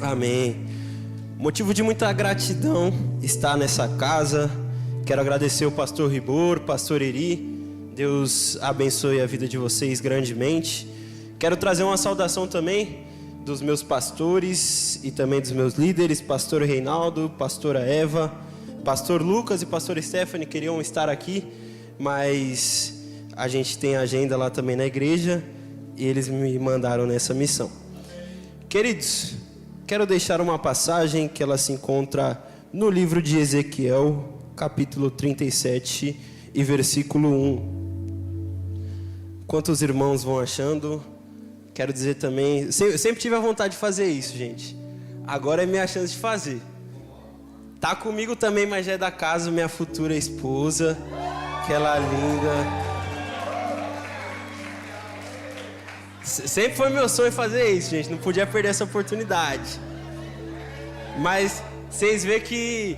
Amém. Motivo de muita gratidão estar nessa casa. Quero agradecer o pastor Ribor, pastor Eri. Deus abençoe a vida de vocês grandemente. Quero trazer uma saudação também dos meus pastores e também dos meus líderes, pastor Reinaldo, pastora Eva, pastor Lucas e pastor Stephanie queriam estar aqui, mas a gente tem agenda lá também na igreja e eles me mandaram nessa missão. Queridos, quero deixar uma passagem que ela se encontra no livro de Ezequiel, capítulo 37 e versículo 1. Quantos irmãos vão achando? Quero dizer também, eu sempre tive a vontade de fazer isso, gente. Agora é minha chance de fazer. Tá comigo também, mas já é da casa, minha futura esposa, aquela linda. Sempre foi meu sonho fazer isso, gente. Não podia perder essa oportunidade. Mas vocês veem que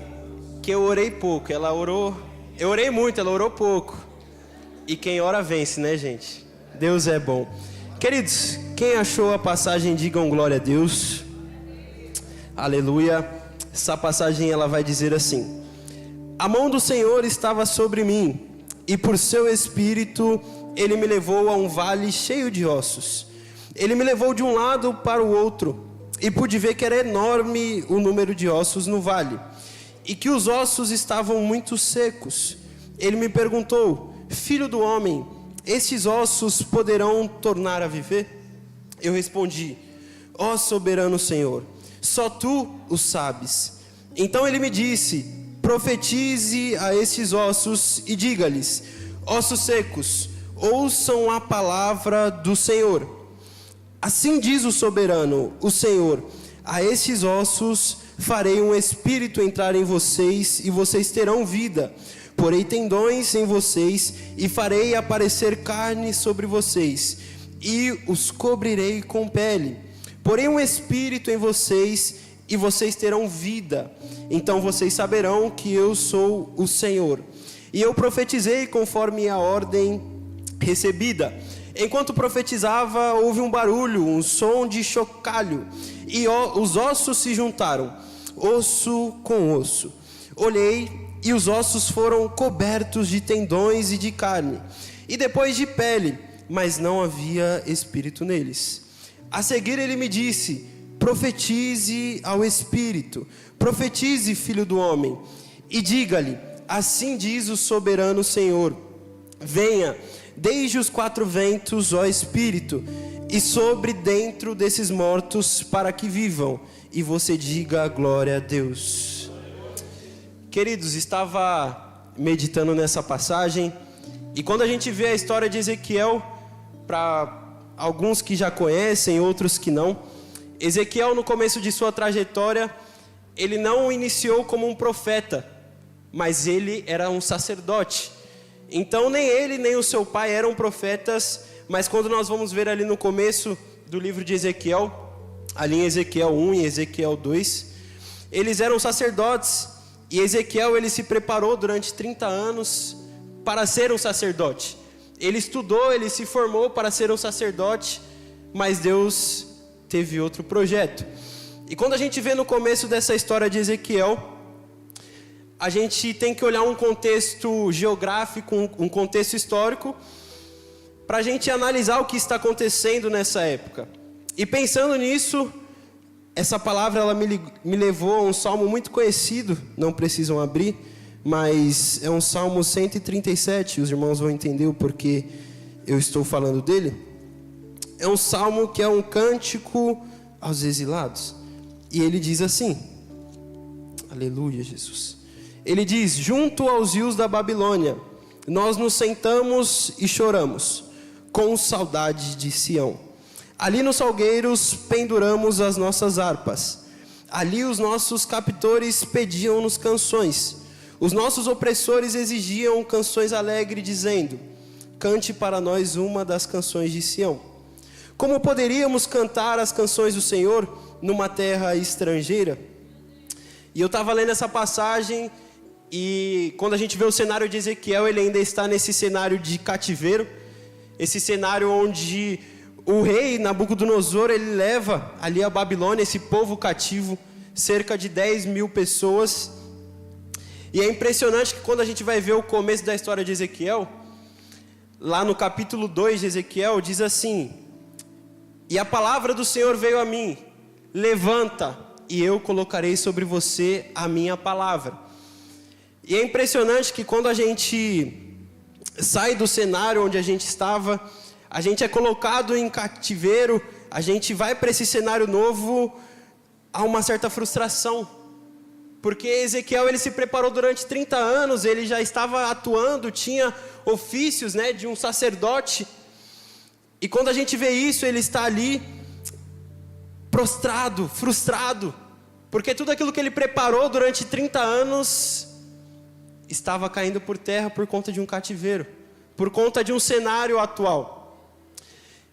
eu orei pouco. Ela orou. Eu orei muito, ela orou pouco. E quem ora vence, né, gente? Deus é bom. Queridos, quem achou a passagem, digam glória a Deus. Aleluia. Essa passagem ela vai dizer assim: a mão do Senhor estava sobre mim, e por seu espírito ele me levou a um vale cheio de ossos. Ele me levou de um lado para o outro, e pude ver que era enorme o número de ossos no vale, e que os ossos estavam muito secos. Ele me perguntou: filho do homem, estes ossos poderão tornar a viver? Eu respondi: ó soberano Senhor, só tu o sabes. Então ele me disse: profetize a esses ossos e diga-lhes: ossos secos, ouçam a palavra do Senhor. Assim diz o soberano, o Senhor: a esses ossos farei um espírito entrar em vocês e vocês terão vida. Porei tendões em vocês e farei aparecer carne sobre vocês e os cobrirei com pele. Porei um espírito em vocês e vocês terão vida. Então vocês saberão que eu sou o Senhor. E eu profetizei conforme a ordem recebida. Enquanto profetizava, houve um barulho, um som de chocalho, e os ossos se juntaram, osso com osso. Olhei, e os ossos foram cobertos de tendões e de carne, e depois de pele, mas não havia espírito neles. A seguir ele me disse: profetize ao espírito, profetize, filho do homem, e diga-lhe: assim diz o soberano Senhor, venha, desde os quatro ventos, ó espírito, e sobre dentro desses mortos, para que vivam, e você diga glória a Deus. Queridos, estava meditando nessa passagem, e quando a gente vê a história de Ezequiel, para alguns que já conhecem, outros que não, Ezequiel, no começo de sua trajetória, ele não iniciou como um profeta, mas ele era um sacerdote. Então nem ele nem o seu pai eram profetas, mas quando nós vamos ver ali no começo do livro de Ezequiel, ali em Ezequiel 1 e Ezequiel 2, eles eram sacerdotes. E Ezequiel, ele se preparou durante 30 anos para ser um sacerdote. Ele estudou, ele se formou para ser um sacerdote, mas Deus teve outro projeto. E quando a gente vê no começo dessa história de Ezequiel, a gente tem que olhar um contexto geográfico, um contexto histórico, para a gente analisar o que está acontecendo nessa época. E pensando nisso, essa palavra ela me levou a um salmo muito conhecido, não precisam abrir, mas é um salmo 137, os irmãos vão entender o porquê eu estou falando dele. É um salmo que é um cântico aos exilados, e ele diz assim, aleluia Jesus, ele diz: junto aos rios da Babilônia, nós nos sentamos e choramos, com saudade de Sião. Ali nos salgueiros penduramos as nossas harpas. Ali os nossos captores pediam-nos canções. Os nossos opressores exigiam canções alegres, dizendo: cante para nós uma das canções de Sião. Como poderíamos cantar as canções do Senhor numa terra estrangeira? E eu estava lendo essa passagem, e quando a gente vê o cenário de Ezequiel, ele ainda está nesse cenário de cativeiro. Esse cenário onde o rei Nabucodonosor, ele leva ali a Babilônia, esse povo cativo, cerca de 10 mil pessoas. E é impressionante que quando a gente vai ver o começo da história de Ezequiel, lá no capítulo 2 de Ezequiel, diz assim: e a palavra do Senhor veio a mim, levanta, e eu colocarei sobre você a minha palavra. E é impressionante que quando a gente sai do cenário onde a gente estava, a gente é colocado em cativeiro, a gente vai para esse cenário novo, há uma certa frustração. Porque Ezequiel, ele se preparou durante 30 anos, ele já estava atuando, tinha ofícios, né, de um sacerdote. E quando a gente vê isso, ele está ali prostrado, frustrado, porque tudo aquilo que ele preparou durante 30 anos estava caindo por terra por conta de um cativeiro, por conta de um cenário atual.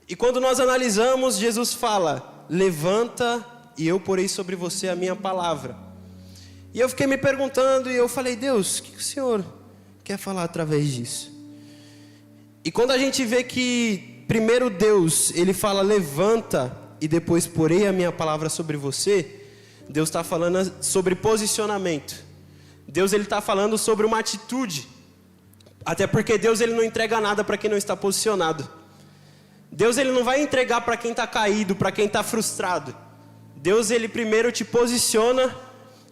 E quando nós analisamos, Jesus fala: levanta e eu porei sobre você a minha palavra. E eu fiquei me perguntando, e eu falei: Deus, o que o Senhor quer falar através disso? E quando a gente vê que primeiro Deus, ele fala levanta e depois porei a minha palavra sobre você, Deus está falando sobre posicionamento. Deus, ele está falando sobre uma atitude. Até porque Deus, ele não entrega nada para quem não está posicionado. Deus, ele não vai entregar para quem está caído, para quem está frustrado. Deus, ele primeiro te posiciona,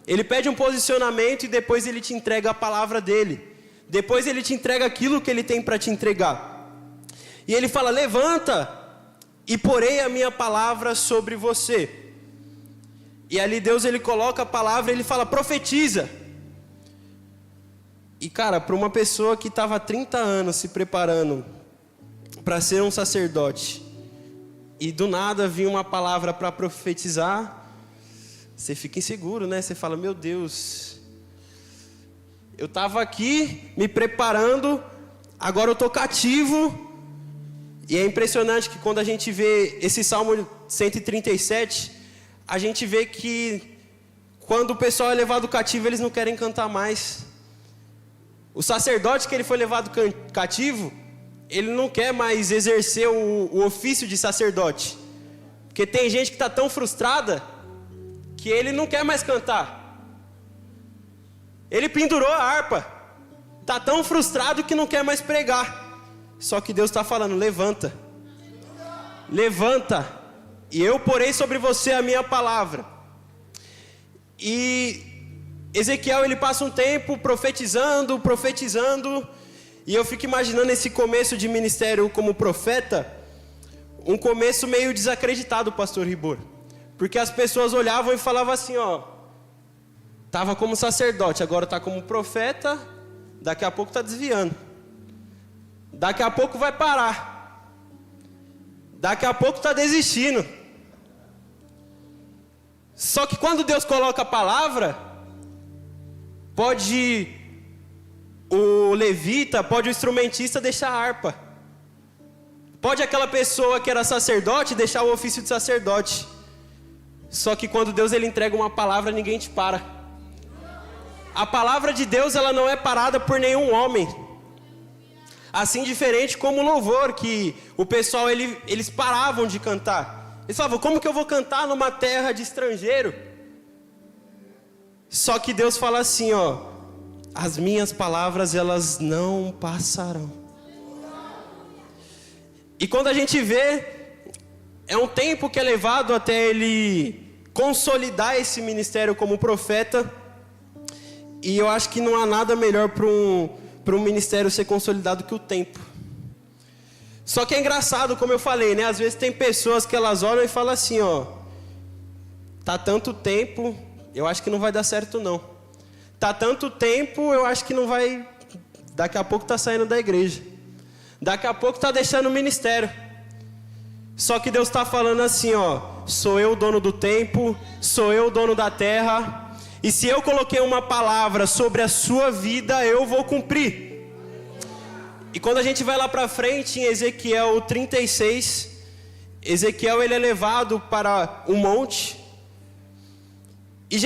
ele pede um posicionamento e depois ele te entrega a palavra dele. Depois ele te entrega aquilo que ele tem para te entregar. E ele fala: levanta e porei a minha palavra sobre você. E ali Deus, ele coloca a palavra, ele fala: profetiza. E cara, para uma pessoa que estava há 30 anos se preparando para ser um sacerdote, e do nada vinha uma palavra para profetizar, você fica inseguro, né? Você fala: meu Deus, eu estava aqui me preparando, agora eu estou cativo. E é impressionante que quando a gente vê esse Salmo 137, a gente vê que quando o pessoal é levado cativo, eles não querem cantar mais. O sacerdote que ele foi levado cativo, ele não quer mais exercer o ofício de sacerdote. Porque tem gente que está tão frustrada que ele não quer mais cantar. Ele pendurou a harpa, está tão frustrado que não quer mais pregar. Só que Deus está falando: levanta, levanta, e eu porei sobre você a minha palavra. E Ezequiel, ele passa um tempo profetizando, e eu fico imaginando esse começo de ministério como profeta, um começo meio desacreditado, pastor Ribor, porque as pessoas olhavam e falavam assim: ó, estava como sacerdote, agora está como profeta, daqui a pouco está desviando, daqui a pouco vai parar, daqui a pouco está desistindo. Só que quando Deus coloca a palavra, pode o levita, pode o instrumentista deixar a harpa, pode aquela pessoa que era sacerdote deixar o ofício de sacerdote. Só que quando Deus, ele entrega uma palavra, ninguém te para. A palavra de Deus, ela não é parada por nenhum homem. Assim, diferente como o louvor, que o pessoal, eles paravam de cantar. Eles falavam: como que eu vou cantar numa terra de estrangeiro? Só que Deus fala assim, ó: as minhas palavras, elas não passarão. E quando a gente vê, é um tempo que é levado até ele consolidar esse ministério como profeta. E eu acho que não há nada melhor para um ministério ser consolidado que o tempo. Só que é engraçado, como eu falei, né? Às vezes tem pessoas que elas olham e falam assim, ó: tá tanto tempo, eu acho que não vai dar certo não. Tá tanto tempo, eu acho que não vai... Daqui a pouco tá saindo da igreja. Daqui a pouco tá deixando o ministério. Só que Deus está falando assim, ó: sou eu o dono do tempo, sou eu o dono da terra. E se eu coloquei uma palavra sobre a sua vida, eu vou cumprir. E quando a gente vai lá para frente, em Ezequiel 36, Ezequiel, ele é levado para um monte. E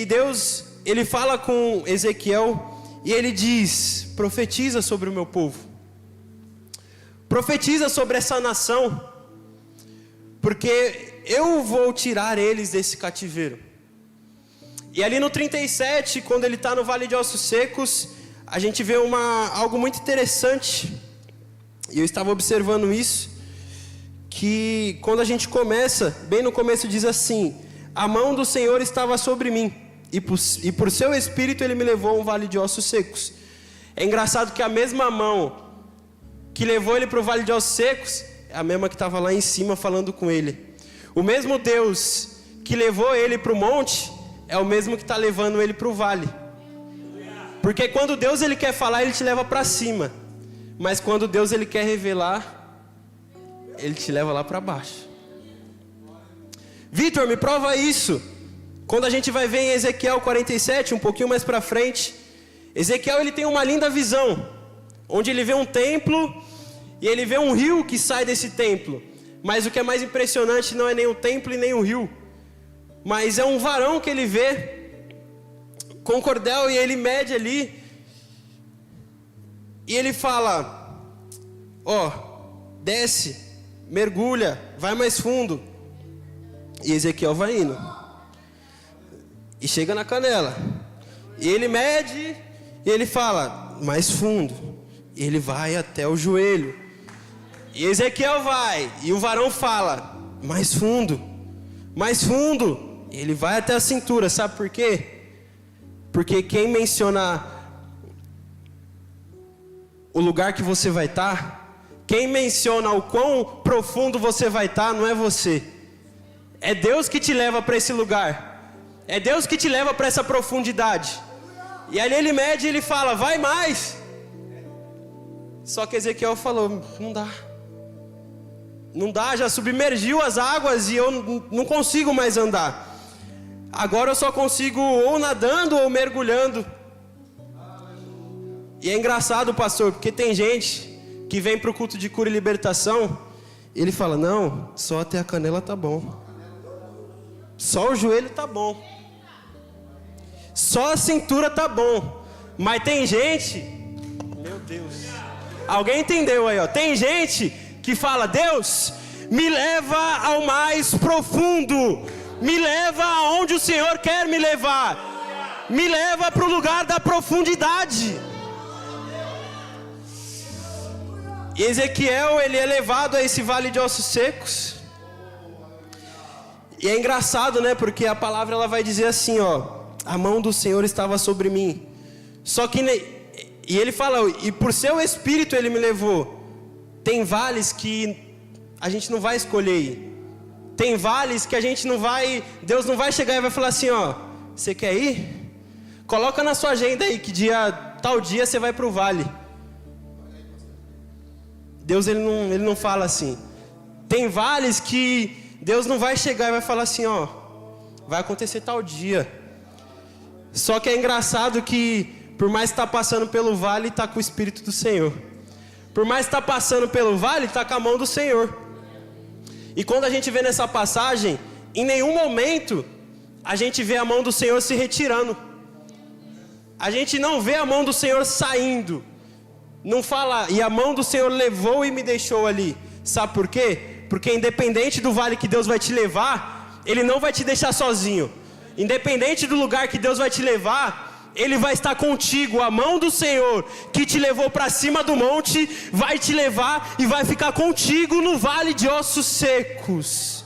Deus, ele fala com Ezequiel e ele diz: profetiza sobre o meu povo. Profetiza sobre essa nação. porque eu vou tirar eles desse cativeiro. E ali no 37, quando ele está no Vale de Ossos Secos, a gente vê algo muito interessante, e eu estava observando isso, que quando a gente começa, bem no começo diz assim: a mão do Senhor estava sobre mim, e por seu espírito ele me levou a um vale de ossos secos. É engraçado que a mesma mão que levou ele para o vale de ossos secos é a mesma que estava lá em cima falando com ele. O mesmo Deus que levou ele para o monte é o mesmo que está levando ele para o vale. Porque quando Deus ele quer falar, ele te leva para cima. Mas quando Deus ele quer revelar, ele te leva lá para baixo. Vitor, me prova isso. Quando a gente vai ver em Ezequiel 47, um pouquinho mais para frente, Ezequiel ele tem uma linda visão, onde ele vê um templo e ele vê um rio que sai desse templo. Mas o que é mais impressionante não é nem o templo e nem o rio, mas é um varão que ele vê com cordel, e ele mede ali, e ele fala: desce, mergulha, vai mais fundo. E Ezequiel vai indo, e chega na canela, e ele mede, e ele fala: mais fundo. E ele vai até o joelho, e Ezequiel vai, e o varão fala: mais fundo, mais fundo. E ele vai até a cintura. Sabe por quê? Porque quem menciona o lugar que você vai estar, quem menciona o quão profundo você vai estar, não é você. É Deus que te leva para esse lugar. É Deus que te leva para essa profundidade. E ali ele mede e ele fala: vai mais. Só que Ezequiel falou: não dá. Não dá, já submergiu as águas e eu não consigo mais andar. Agora eu só consigo ou nadando ou mergulhando. E é engraçado, pastor, porque tem gente que vem para o culto de cura e libertação, e ele fala: não, só até a canela tá bom. Só o joelho tá bom. Só a cintura tá bom. Mas tem gente, meu Deus, alguém entendeu aí, ó? Tem gente que fala: Deus, me leva ao mais profundo, me leva aonde o Senhor quer me levar, me leva para o lugar da profundidade. E Ezequiel, ele é levado a esse vale de ossos secos. E é engraçado, né? Porque a palavra ela vai dizer assim, a mão do Senhor estava sobre mim. Só que, e ele fala: e por seu espírito ele me levou. Tem vales que a gente não vai escolher ir. Tem vales que a gente não vai, Deus não vai chegar e vai falar assim: você quer ir? Coloca na sua agenda aí que tal dia você vai para o vale. Deus ele não fala assim. Tem vales que Deus não vai chegar e vai falar assim: vai acontecer tal dia. Só que é engraçado que por mais que está passando pelo vale, está com o Espírito do Senhor. Por mais que está passando pelo vale, está com a mão do Senhor. E quando a gente vê nessa passagem, em nenhum momento a gente vê a mão do Senhor se retirando. A gente não vê a mão do Senhor saindo. Não fala: e a mão do Senhor levou e me deixou ali. Sabe por quê? Porque independente do vale que Deus vai te levar, Ele não vai te deixar sozinho. Independente do lugar que Deus vai te levar, Ele vai estar contigo. A mão do Senhor que te levou para cima do monte vai te levar e vai ficar contigo no vale de ossos secos.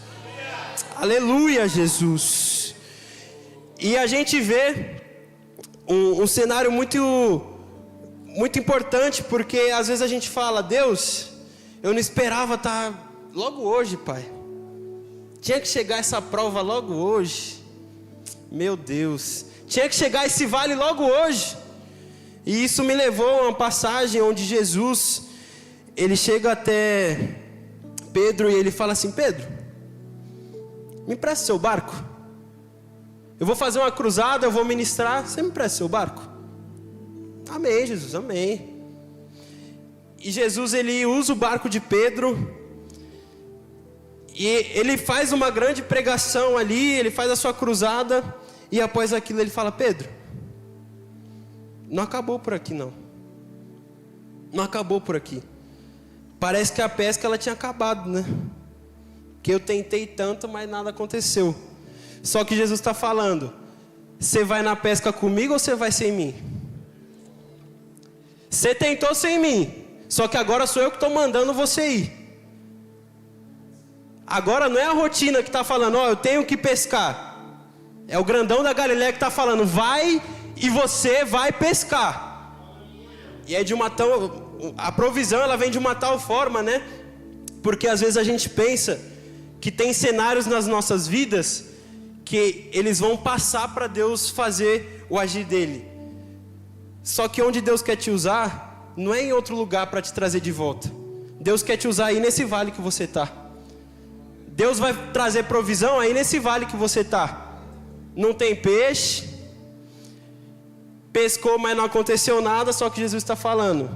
Aleluia, Jesus. E a gente vê um cenário muito importante, porque às vezes a gente fala: Deus, eu não esperava estar logo hoje, Pai. Tinha que chegar essa prova logo hoje. Meu Deus, tinha que chegar esse vale logo hoje. E isso me levou a uma passagem onde Jesus, ele chega até Pedro e ele fala assim: Pedro, me empresta seu barco. Eu vou fazer uma cruzada, eu vou ministrar, você me empresta seu barco? Amém, Jesus, amém. E Jesus, ele usa o barco de Pedro, e ele faz uma grande pregação ali, ele faz a sua cruzada, e após aquilo ele fala: Pedro, não acabou por aqui não. Não acabou por aqui. Parece que a pesca ela tinha acabado, né? porque eu tentei tanto, mas nada aconteceu. Só que Jesus está falando, você vai na pesca comigo ou você vai sem mim? Você tentou sem mim, só que agora sou eu que estou mandando você ir. Agora não é a rotina que está falando, ó, eu tenho que pescar. É o grandão da Galileia que está falando, vai e você vai pescar. E é de uma a provisão ela vem de uma tal forma, né? Porque às vezes a gente pensa que tem cenários nas nossas vidas que eles vão passar para Deus fazer o agir dele. Só que onde Deus quer te usar, não é em outro lugar para te trazer de volta. Deus quer te usar aí nesse vale que você está. Deus vai trazer provisão aí nesse vale que você está. Não tem peixe, pescou, mas não aconteceu nada, só que Jesus está falando,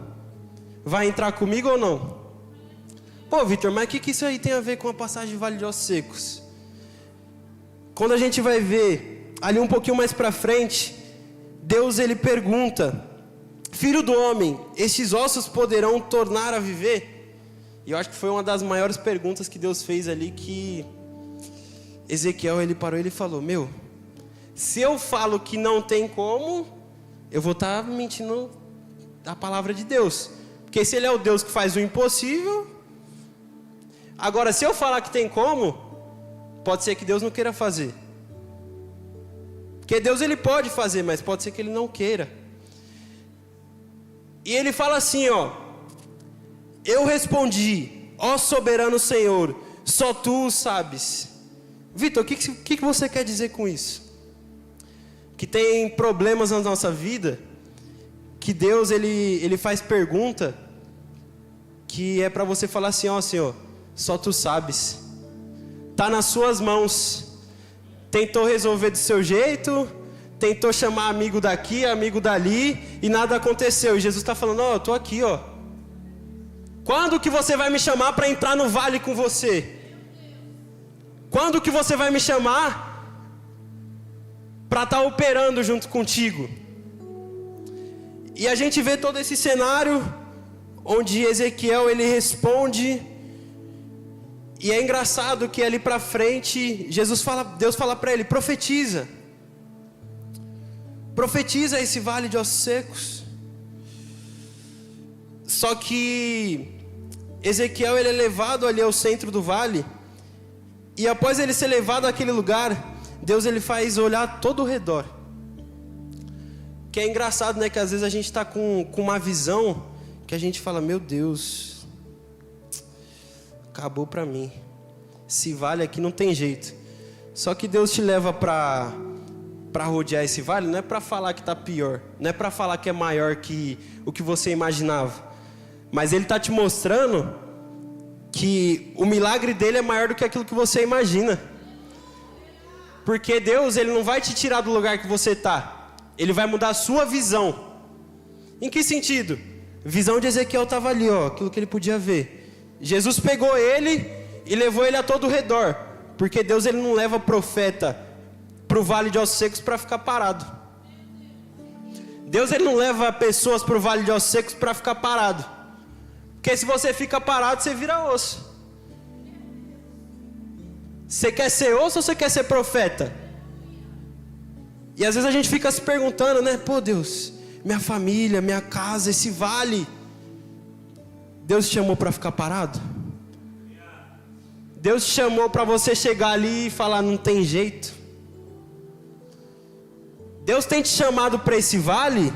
vai entrar comigo ou não? Pô, Vitor, mas o que isso aí tem a ver com a passagem de Vale de Ossos Secos? Quando a gente vai ver ali um pouquinho mais para frente, Deus ele pergunta, filho do homem, estes ossos poderão tornar a viver? E eu acho que foi uma das maiores perguntas que Deus fez ali, que Ezequiel ele parou e ele falou, se eu falo que não tem como, eu vou estar mentindo a palavra de Deus. Porque se ele é o Deus que faz o impossível, agora se eu falar que tem como, pode ser que Deus não queira fazer. Porque Deus ele pode fazer, mas pode ser que ele não queira. E ele fala assim, eu respondi, ó soberano Senhor, só tu o sabes. Vitor, o que você quer dizer com isso? Que tem problemas na nossa vida, que Deus ele faz pergunta, que é para você falar assim, Senhor, só tu sabes. Tá nas suas mãos. Tentou resolver do seu jeito, tentou chamar amigo daqui, amigo dali, e nada aconteceu. E Jesus está falando, eu estou aqui, Quando que você vai me chamar para entrar no vale com você? Quando que você vai me chamar para estar operando junto contigo? E a gente vê todo esse cenário, onde Ezequiel ele responde, e é engraçado que ali para frente, Deus fala para ele, profetiza esse vale de ossos secos. Só que Ezequiel ele é levado ali ao centro do vale, e após ele ser levado àquele lugar, Deus ele faz olhar todo o redor. Que é engraçado, né, que às vezes a gente está com uma visão, que a gente fala, meu Deus, acabou para mim, esse vale aqui não tem jeito. Só que Deus te leva para rodear esse vale, não é para falar que está pior, não é para falar que é maior que o que você imaginava, mas Ele está te mostrando que o milagre dele é maior do que aquilo que você imagina. Porque Deus ele não vai te tirar do lugar que você está, Ele vai mudar a sua visão. Em que sentido? Visão de Ezequiel estava ali, aquilo que ele podia ver. Jesus pegou ele e levou ele a todo o redor, porque Deus ele não leva profeta para o vale de ossos secos para ficar parado. Deus ele não leva pessoas para o vale de ossos secos para ficar parado, porque se você fica parado, você vira osso. Você quer ser osso ou você quer ser profeta? E às vezes a gente fica se perguntando, né? Pô, Deus, minha família, minha casa, esse vale, Deus te chamou para ficar parado? Deus te chamou para você chegar ali e falar, não tem jeito? Deus tem te chamado para esse vale,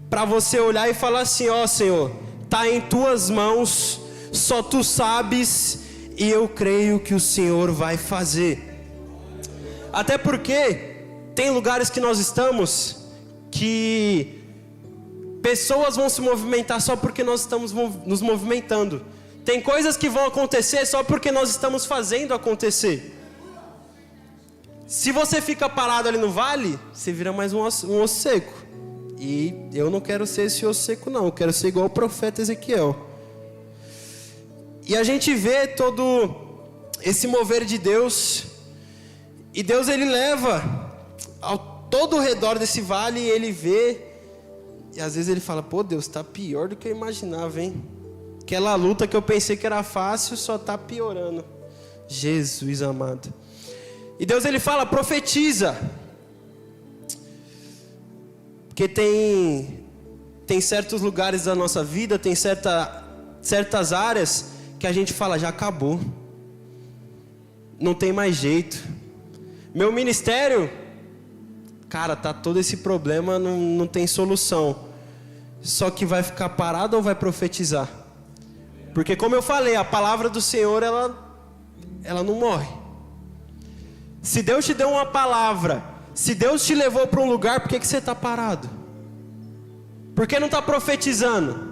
para você olhar e falar assim, Senhor, está em tuas mãos, só tu sabes, e eu creio que o Senhor vai fazer. Até porque tem lugares que nós estamos, que pessoas vão se movimentar só porque nós estamos nos movimentando. Tem coisas que vão acontecer só porque nós estamos fazendo acontecer. Se você fica parado ali no vale, você vira mais um osso seco. E eu não quero ser esse osso seco não, eu quero ser igual o profeta Ezequiel. E a gente vê todo esse mover de Deus, e Deus ele leva ao todo o redor desse vale, e ele vê, e às vezes ele fala, pô Deus, está pior do que eu imaginava, hein? Aquela luta que eu pensei que era fácil, só está piorando. Jesus amado. E Deus ele fala, profetiza. Porque tem certos lugares da nossa vida, tem certas áreas que a gente fala, já acabou. Não tem mais jeito. Meu ministério, cara, tá todo esse problema, não tem solução. Só que vai ficar parado ou vai profetizar? Porque como eu falei, a palavra do Senhor, ela não morre. Se Deus te deu uma palavra, se Deus te levou para um lugar, por que você está parado? Por que não está profetizando?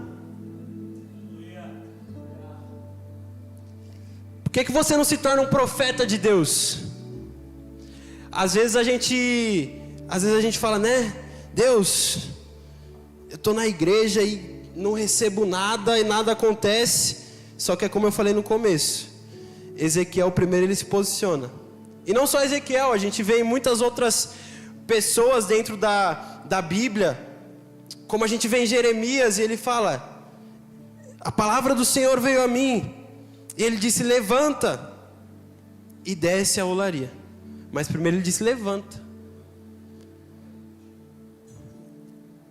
Por que você não se torna um profeta de Deus? Às vezes a gente fala, né? Deus, eu estou na igreja e não recebo nada e nada acontece. Só que é como eu falei no começo, Ezequiel primeiro ele se posiciona. E não só Ezequiel, a gente vê em muitas outras pessoas dentro da Bíblia, como a gente vê em Jeremias, e ele fala, a palavra do Senhor veio a mim, e ele disse, levanta e desce a olaria. Mas primeiro ele disse, levanta.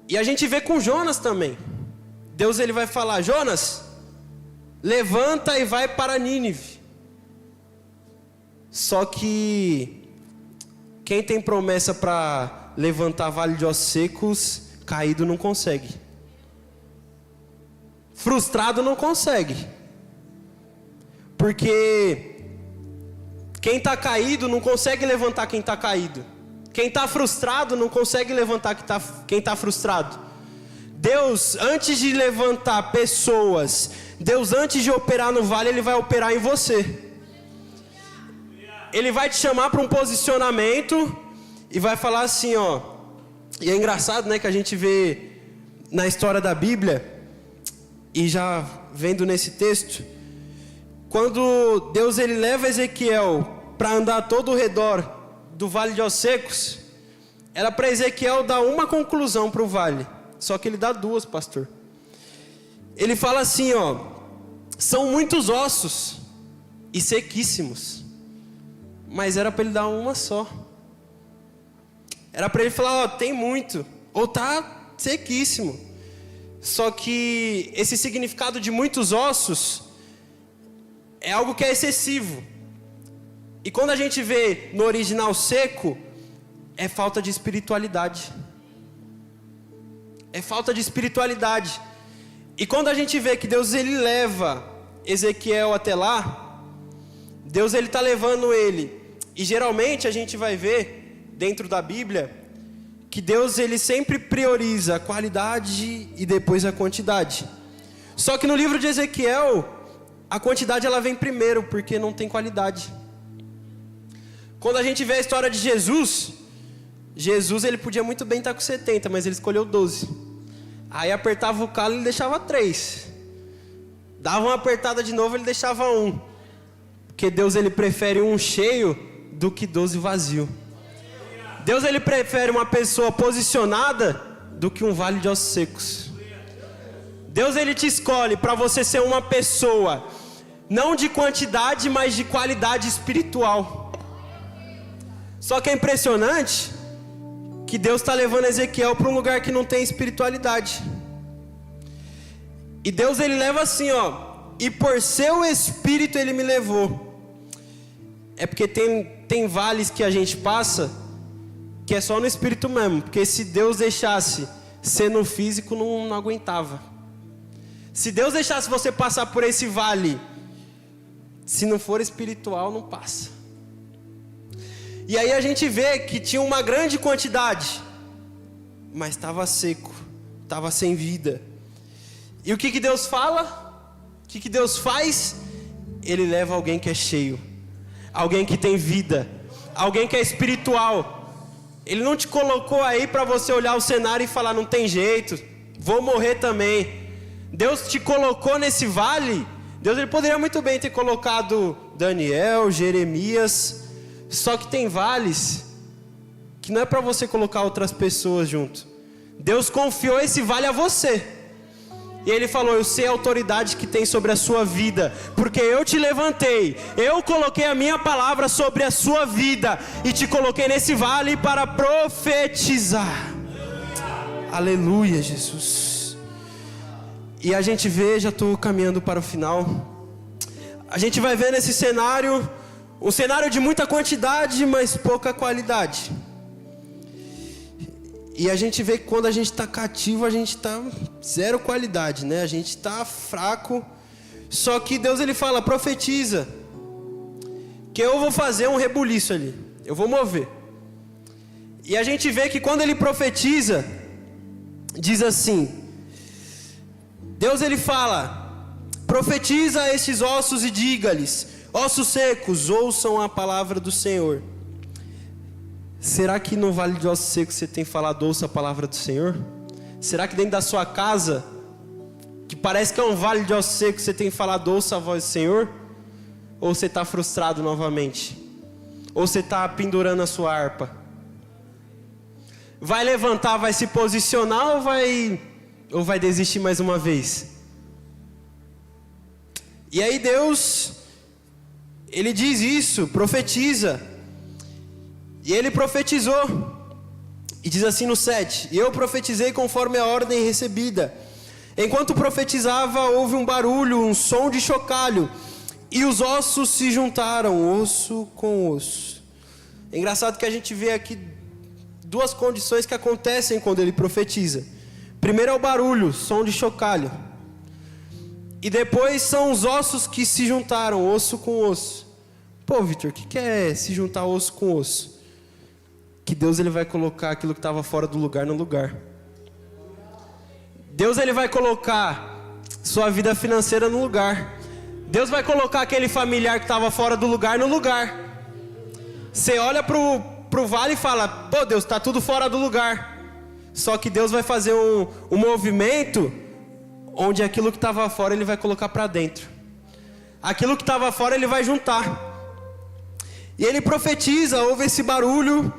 E a gente vê com Jonas também. Deus ele vai falar, Jonas, levanta e vai para Nínive. Só que quem tem promessa para levantar vale de ossos secos, caído não consegue. Frustrado não consegue. Porque quem está caído não consegue levantar quem está caído. Quem está frustrado não consegue levantar quem está frustrado. Deus, antes de levantar pessoas, Deus antes de operar no vale, Ele vai operar em você. Ele vai te chamar para um posicionamento e vai falar assim, ó. E é engraçado, né, que a gente vê na história da Bíblia, e já vendo nesse texto, quando Deus ele leva Ezequiel para andar todo o redor do vale de ossos secos, era para Ezequiel dar uma conclusão para o vale, só que ele dá duas, pastor. Ele fala assim, ó, são muitos ossos e sequíssimos, mas era para ele dar uma só. Era para ele falar, ó, tem muito, ou tá sequíssimo. Só que esse significado de muitos ossos é algo que é excessivo. E quando a gente vê no original seco, é falta de espiritualidade. É falta de espiritualidade. E quando a gente vê que Deus ele leva Ezequiel até lá, Deus ele está levando ele. E geralmente a gente vai ver dentro da Bíblia que Deus ele sempre prioriza a qualidade e depois a quantidade. Só que no livro de Ezequiel, a quantidade ela vem primeiro, porque não tem qualidade. Quando a gente vê a história de Jesus ele podia muito bem estar com 70, mas ele escolheu 12. Aí apertava o calo e ele deixava 3. Dava uma apertada de novo, ele deixava 1. Porque Deus ele prefere um cheio do que 12 vazio. Deus ele prefere uma pessoa posicionada do que um vale de ossos secos. Deus ele te escolhe para você ser uma pessoa não de quantidade, mas de qualidade espiritual. Só que é impressionante que Deus está levando Ezequiel para um lugar que não tem espiritualidade. E Deus ele leva assim, ó, e por seu espírito ele me levou. É porque tem vales que a gente passa que é só no espírito mesmo, porque se Deus deixasse ser no físico, não aguentava. Se Deus deixasse você passar por esse vale, se não for espiritual, não passa. E aí a gente vê que tinha uma grande quantidade, mas estava seco, estava sem vida. E o que Deus fala? O que Deus faz? Ele leva alguém que é cheio, alguém que tem vida, alguém que é espiritual. Ele não te colocou aí para você olhar o cenário e falar, não tem jeito, vou morrer também. Deus te colocou nesse vale. Deus ele poderia muito bem ter colocado Daniel, Jeremias. Só que tem vales que não é para você colocar outras pessoas junto. Deus confiou esse vale a você. E ele falou: eu sei a autoridade que tem sobre a sua vida, porque eu te levantei, eu coloquei a minha palavra sobre a sua vida, e te coloquei nesse vale para profetizar. Aleluia, Jesus. E a gente vê, já estou caminhando para o final, a gente vai ver nesse cenário, um cenário de muita quantidade, mas pouca qualidade. E a gente vê que quando a gente está cativo, a gente está zero qualidade, né? A gente está fraco. Só que Deus, ele fala: profetiza, que eu vou fazer um rebuliço ali, eu vou mover. E a gente vê que quando ele profetiza, diz assim, Deus, ele fala: profetiza a estes ossos e diga-lhes: ossos secos, ouçam a palavra do Senhor. Será que no vale de ossos secos você tem falado: ouça a palavra do Senhor? Será que dentro da sua casa, que parece que é um vale de ossos secos, você tem falado: ouça a voz do Senhor? Ou você está frustrado novamente? Ou você está pendurando a sua harpa? Vai levantar, vai se posicionar, ou vai desistir mais uma vez? E aí Deus, ele diz isso, profetiza. E ele profetizou, e diz assim no 7: e eu profetizei conforme a ordem recebida. Enquanto profetizava, houve um barulho, um som de chocalho, e os ossos se juntaram, osso com osso. É engraçado que a gente vê aqui duas condições que acontecem quando ele profetiza. Primeiro é o barulho, som de chocalho, e depois são os ossos que se juntaram, osso com osso. Pô, Vitor, o que é se juntar osso com osso? Que Deus, ele vai colocar aquilo que estava fora do lugar no lugar. Deus, ele vai colocar sua vida financeira no lugar. Deus vai colocar aquele familiar que estava fora do lugar no lugar. Você olha pro vale e fala: pô, Deus, está tudo fora do lugar. Só que Deus vai fazer um movimento onde aquilo que estava fora ele vai colocar para dentro. Aquilo que estava fora ele vai juntar. E ele profetiza, houve esse barulho,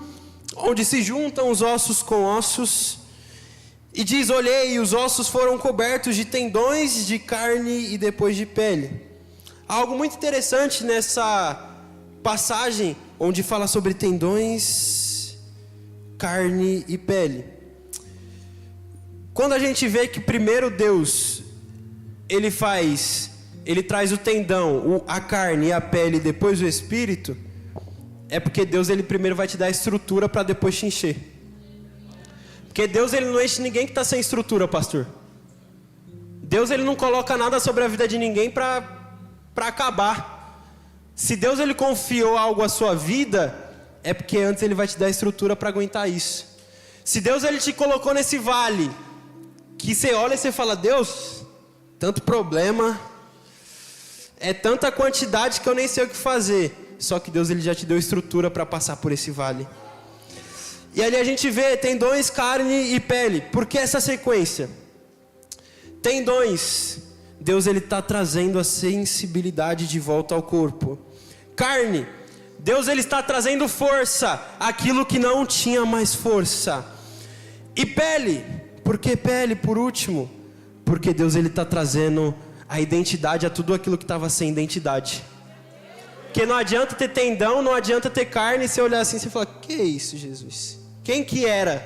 onde se juntam os ossos com ossos, e diz: olhei, e os ossos foram cobertos de tendões, de carne e depois de pele. Algo muito interessante nessa passagem, onde fala sobre tendões, carne e pele. Quando a gente vê que primeiro Deus, ele traz o tendão, a carne e a pele, e depois o espírito, é porque Deus, ele primeiro vai te dar a estrutura para depois te encher. Porque Deus, ele não enche ninguém que está sem estrutura, pastor. Deus, ele não coloca nada sobre a vida de ninguém para acabar. Se Deus, ele confiou algo à sua vida, é porque antes ele vai te dar a estrutura para aguentar isso. Se Deus, ele te colocou nesse vale, que você olha e você fala: Deus, tanto problema, é tanta quantidade que eu nem sei o que fazer. Só que Deus, ele já te deu estrutura para passar por esse vale. E ali a gente vê tendões, carne e pele. Por que essa sequência? Tendões, Deus, ele está trazendo a sensibilidade de volta ao corpo. Carne, Deus, ele está trazendo força, aquilo que não tinha mais força. E pele, por que pele por último? Porque Deus, ele está trazendo a identidade a tudo aquilo que estava sem identidade. Porque não adianta ter tendão, não adianta ter carne, e você olhar assim e fala: que é isso, Jesus? Quem que era?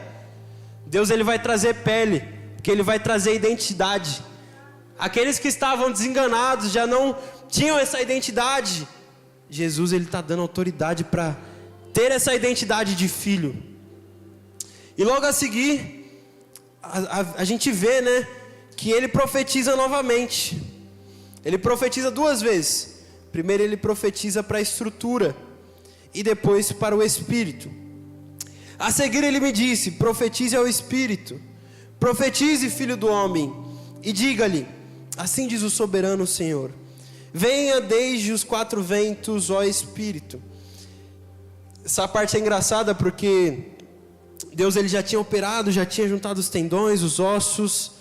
Deus, ele vai trazer pele, porque ele vai trazer identidade. Aqueles que estavam desenganados, já não tinham essa identidade. Jesus, ele está dando autoridade para ter essa identidade de filho. E logo a seguir, a gente vê, né, que ele profetiza novamente. Ele profetiza duas vezes. Primeiro ele profetiza para a estrutura, e depois para o espírito. A seguir ele me disse: profetize ao espírito, profetize, filho do homem, e diga-lhe: assim diz o soberano Senhor, venha desde os quatro ventos, ó espírito. Essa parte é engraçada porque Deus, ele já tinha operado, já tinha juntado os tendões, os ossos,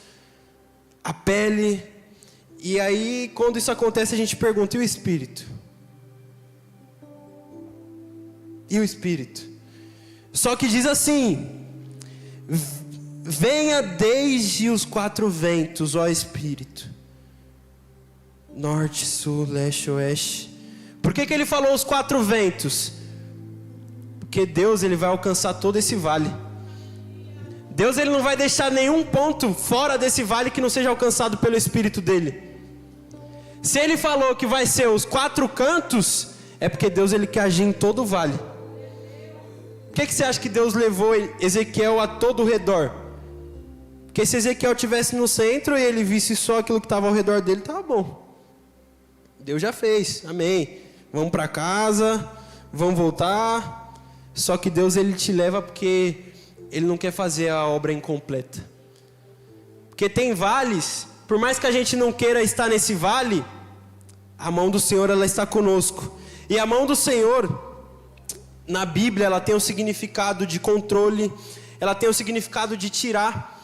a pele. E aí, quando isso acontece, a gente pergunta: e o espírito? E o espírito? Só que diz assim: venha desde os 4 ventos, ó Espírito. Norte, sul, leste, oeste. Por que ele falou os 4 ventos? Porque Deus, ele vai alcançar todo esse vale. Deus, ele não vai deixar nenhum ponto fora desse vale que não seja alcançado pelo Espírito dele. Se ele falou que vai ser os 4 cantos, é porque Deus, ele quer agir em todo o vale. Por que você acha que Deus levou Ezequiel a todo o redor? Porque se Ezequiel estivesse no centro e ele visse só aquilo que estava ao redor dele, estava bom. Deus já fez, amém. Vamos para casa, vamos voltar. Só que Deus, ele te leva porque ele não quer fazer a obra incompleta. Porque tem vales, por mais que a gente não queira estar nesse vale, a mão do Senhor, ela está conosco. E a mão do Senhor, na Bíblia, ela tem o significado de controle, ela tem o significado de tirar.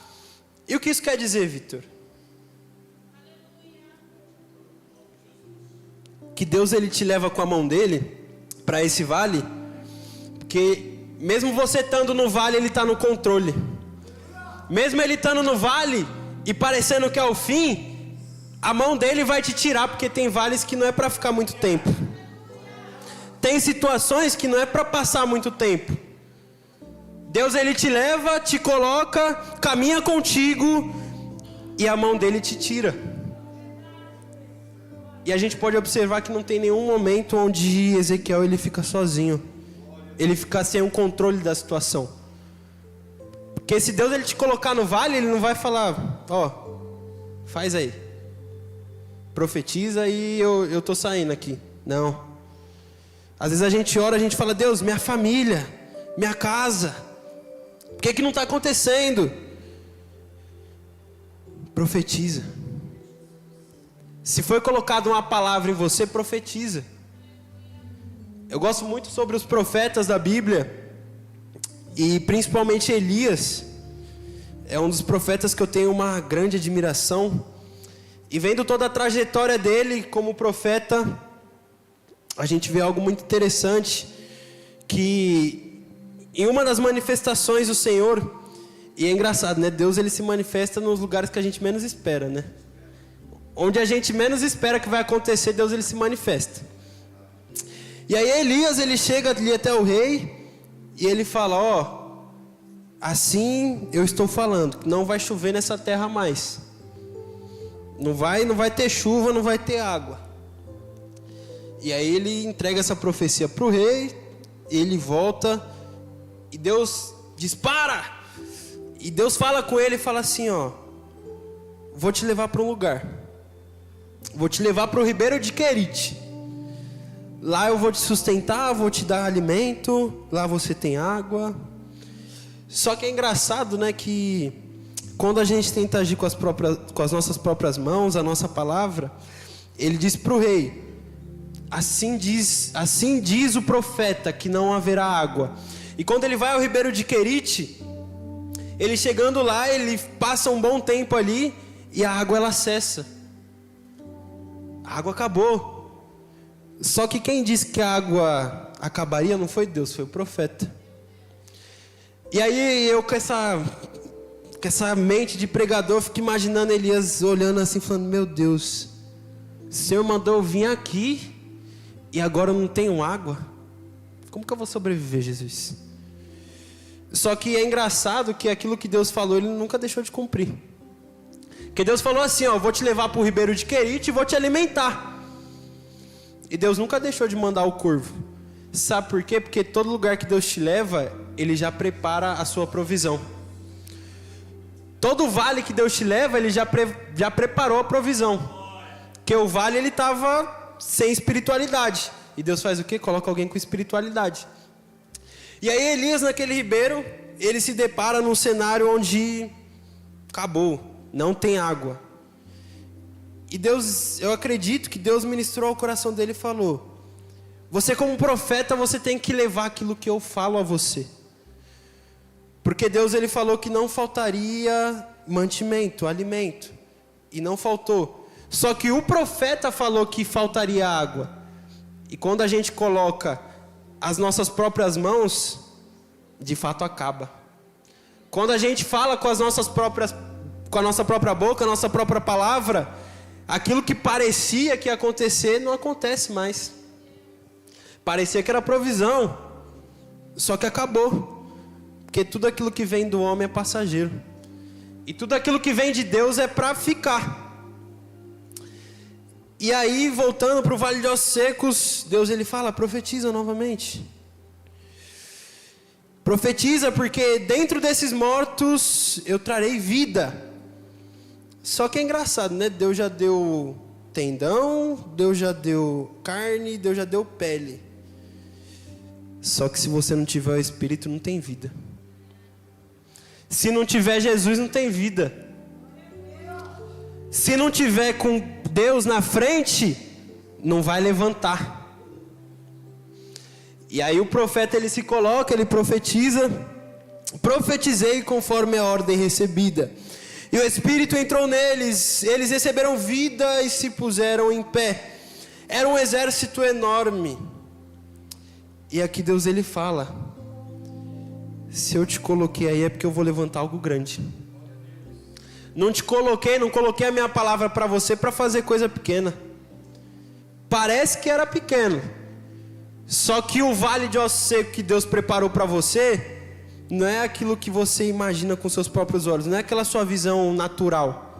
E o que isso quer dizer, Vitor? Que Deus, ele te leva com a mão dele para esse vale, porque mesmo você estando no vale, ele está no controle. Mesmo ele estando no vale e parecendo que é o fim, a mão dele vai te tirar, porque tem vales que não é para ficar muito tempo. Tem situações que não é para passar muito tempo. Deus, ele te leva, te coloca, caminha contigo e a mão dele te tira. E a gente pode observar que não tem nenhum momento onde Ezequiel, ele fica sozinho. Ele fica sem o controle da situação. Porque se Deus, ele te colocar no vale, ele não vai falar, ó, faz aí, profetiza e eu tô saindo aqui. Não. Às vezes a gente ora, a gente fala, Deus, minha família, minha casa, por que não está acontecendo? Profetiza. Se foi colocada uma palavra em você, profetiza. Eu gosto muito sobre os profetas da Bíblia, e principalmente Elias. É um dos profetas que eu tenho uma grande admiração. E vendo toda a trajetória dele como profeta, a gente vê algo muito interessante, que em uma das manifestações do Senhor, e é engraçado, né? Deus, ele se manifesta nos lugares que a gente menos espera, né? Onde a gente menos espera que vai acontecer, Deus, ele se manifesta. E aí Elias, ele chega ali até o rei, e ele fala, ó, assim eu estou falando, não vai chover nessa terra mais. Não vai ter chuva, não vai ter água. E aí ele entrega essa profecia para o rei, ele volta, e Deus diz, para! E Deus fala com ele e fala assim, ó, vou te levar para um lugar. Vou te levar para o ribeiro de Querite. Lá eu vou te sustentar, vou te dar alimento, lá você tem água. Só que é engraçado, né, que quando a gente tenta agir com as nossas próprias mãos, a nossa palavra, ele diz para o rei, assim diz o profeta que não haverá água. E quando ele vai ao ribeiro de Querite, ele chegando lá, ele passa um bom tempo ali e a água, ela cessa. A água acabou. Só que quem disse que a água acabaria não foi Deus, foi o profeta. E aí eu com essa mente de pregador, fico imaginando Elias olhando assim, falando, meu Deus, o Senhor mandou eu vir aqui e agora eu não tenho água? Como que eu vou sobreviver, Jesus? Só que é engraçado que aquilo que Deus falou, ele nunca deixou de cumprir. Porque Deus falou assim, ó, vou te levar para o ribeiro de Querite e vou te alimentar. E Deus nunca deixou de mandar o corvo. Sabe por quê? Porque todo lugar que Deus te leva, ele já prepara a sua provisão. Todo vale que Deus te leva, ele já preparou a provisão. Porque o vale, ele estava sem espiritualidade. E Deus faz o quê? Coloca alguém com espiritualidade. E aí Elias, naquele ribeiro, ele se depara num cenário onde acabou. Não tem água. E Deus, eu acredito que Deus ministrou ao coração dele e falou, você como profeta, você tem que levar aquilo que eu falo a você. Porque Deus, ele falou que não faltaria mantimento, alimento. E não faltou. Só que o profeta falou que faltaria água. E quando a gente coloca as nossas próprias mãos, de fato acaba. Quando a gente fala com a nossa própria boca, a nossa própria palavra, aquilo que parecia que ia acontecer, não acontece mais. Parecia que era provisão, só que acabou. Porque tudo aquilo que vem do homem é passageiro. E tudo aquilo que vem de Deus é para ficar. E aí, voltando para o Vale de Ossos Secos, Deus ele fala, profetiza novamente. Profetiza, porque dentro desses mortos eu trarei vida. Só que é engraçado, né? Deus já deu tendão, Deus já deu carne, Deus já deu pele. Só que se você não tiver o Espírito, não tem vida. Se não tiver Jesus, não tem vida. Se não tiver com Deus na frente, não vai levantar. E aí o profeta ele se coloca, ele profetiza. Profetizei conforme a ordem recebida. E o Espírito entrou neles, eles receberam vida e se puseram em pé. Era um exército enorme. E aqui Deus ele fala, se eu te coloquei aí é porque eu vou levantar algo grande. Não coloquei a minha palavra para você para fazer coisa pequena. Parece que era pequeno. Só que o vale de ossos secos que Deus preparou para você não é aquilo que você imagina com seus próprios olhos, não é aquela sua visão natural.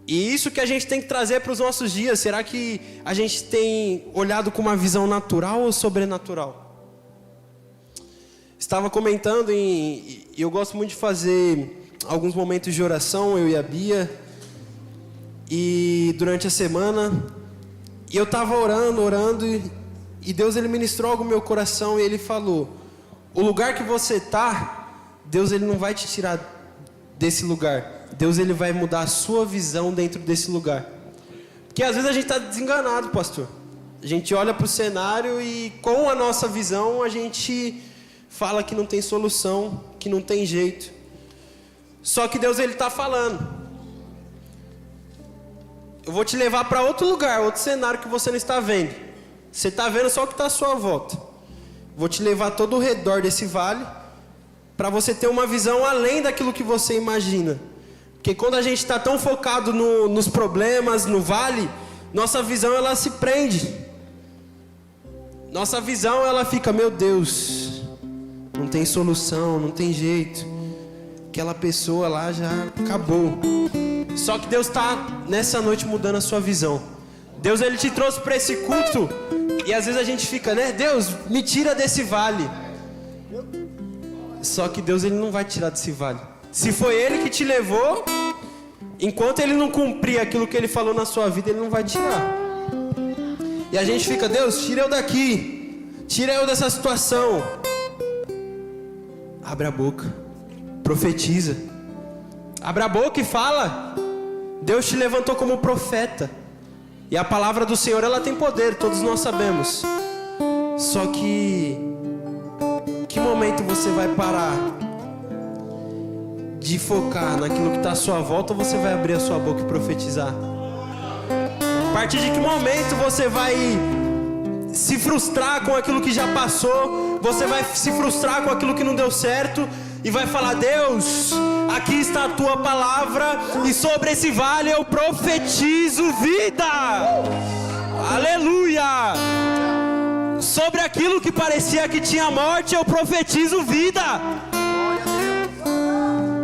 E isso que a gente tem que trazer para os nossos dias. Será que a gente tem olhado com uma visão natural ou sobrenatural? Estava comentando e eu gosto muito de fazer alguns momentos de oração, eu e a Bia. E durante a semana, e eu estava orando e Deus ele ministrou algo no meu coração e ele falou: o lugar que você está, Deus ele não vai te tirar desse lugar. Deus ele vai mudar a sua visão dentro desse lugar. Porque às vezes a gente está desenganado, pastor. A gente olha para o cenário e com a nossa visão a gente fala que não tem solução, que não tem jeito. Só que Deus ele está falando: eu vou te levar para outro lugar, outro cenário que você não está vendo. Você está vendo só o que está à sua volta. Vou te levar todo ao redor desse vale, para você ter uma visão além daquilo que você imagina. Porque quando a gente está tão focado nos problemas, no vale, nossa visão ela se prende. Nossa visão ela fica, meu Deus, não tem solução, não tem jeito. Aquela pessoa lá já acabou. Só que Deus está nessa noite mudando a sua visão. Deus ele te trouxe para esse culto. E às vezes a gente fica, né? Deus, me tira desse vale. Só que Deus ele não vai tirar desse vale. Se foi Ele que te levou, enquanto Ele não cumprir aquilo que Ele falou na sua vida, Ele não vai tirar. E a gente fica, Deus, tira eu daqui. Tira eu dessa situação. Abre a boca. Profetiza. Abre a boca e fala. Deus te levantou como profeta. E a palavra do Senhor, ela tem poder, todos nós sabemos. Só que momento você vai parar de focar naquilo que está à sua volta, ou você vai abrir a sua boca e profetizar? A partir de que momento você vai se frustrar com aquilo que já passou? Você vai se frustrar com aquilo que não deu certo e vai falar: Deus, aqui está a tua palavra e sobre esse vale eu profetizo vida. Aleluia! Sobre aquilo que parecia que tinha morte, eu profetizo vida.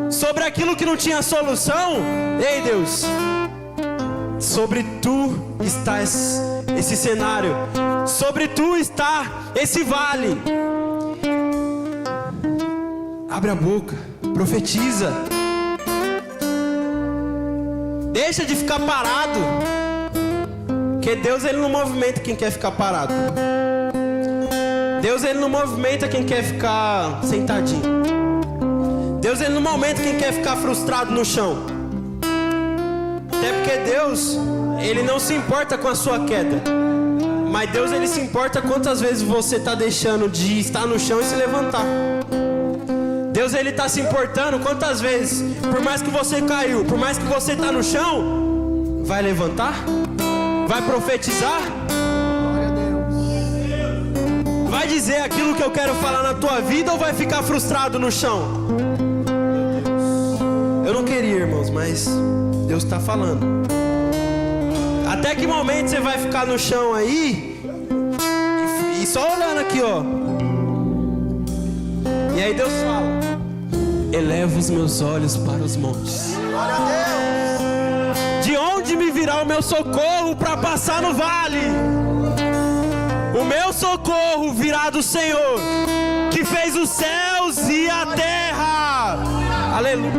Sobre aquilo que não tinha solução, ei Deus, sobre tu está esse cenário, sobre tu está esse vale. Abre a boca, profetiza. Deixa de ficar parado, porque Deus ele não movimenta quem quer ficar parado. Deus ele não movimenta quem quer ficar sentadinho. Deus ele não movimenta quem quer ficar frustrado no chão. Até porque Deus ele não se importa com a sua queda, mas Deus ele se importa quantas vezes você está deixando de estar no chão e se levantar. Deus ele está se importando quantas vezes, por mais que você caiu, por mais que você está no chão, vai levantar, vai profetizar, vai dizer aquilo que eu quero falar na tua vida ou vai ficar frustrado no chão? Meu Deus. Eu não queria, irmãos, mas Deus está falando. Até que momento você vai ficar no chão aí e só olhando aqui, ó. E aí Deus fala: eleva os meus olhos para os montes. Glória a Deus. De onde me virá o meu socorro para passar no vale? O meu socorro virá do Senhor, que fez os céus e a terra. Aleluia.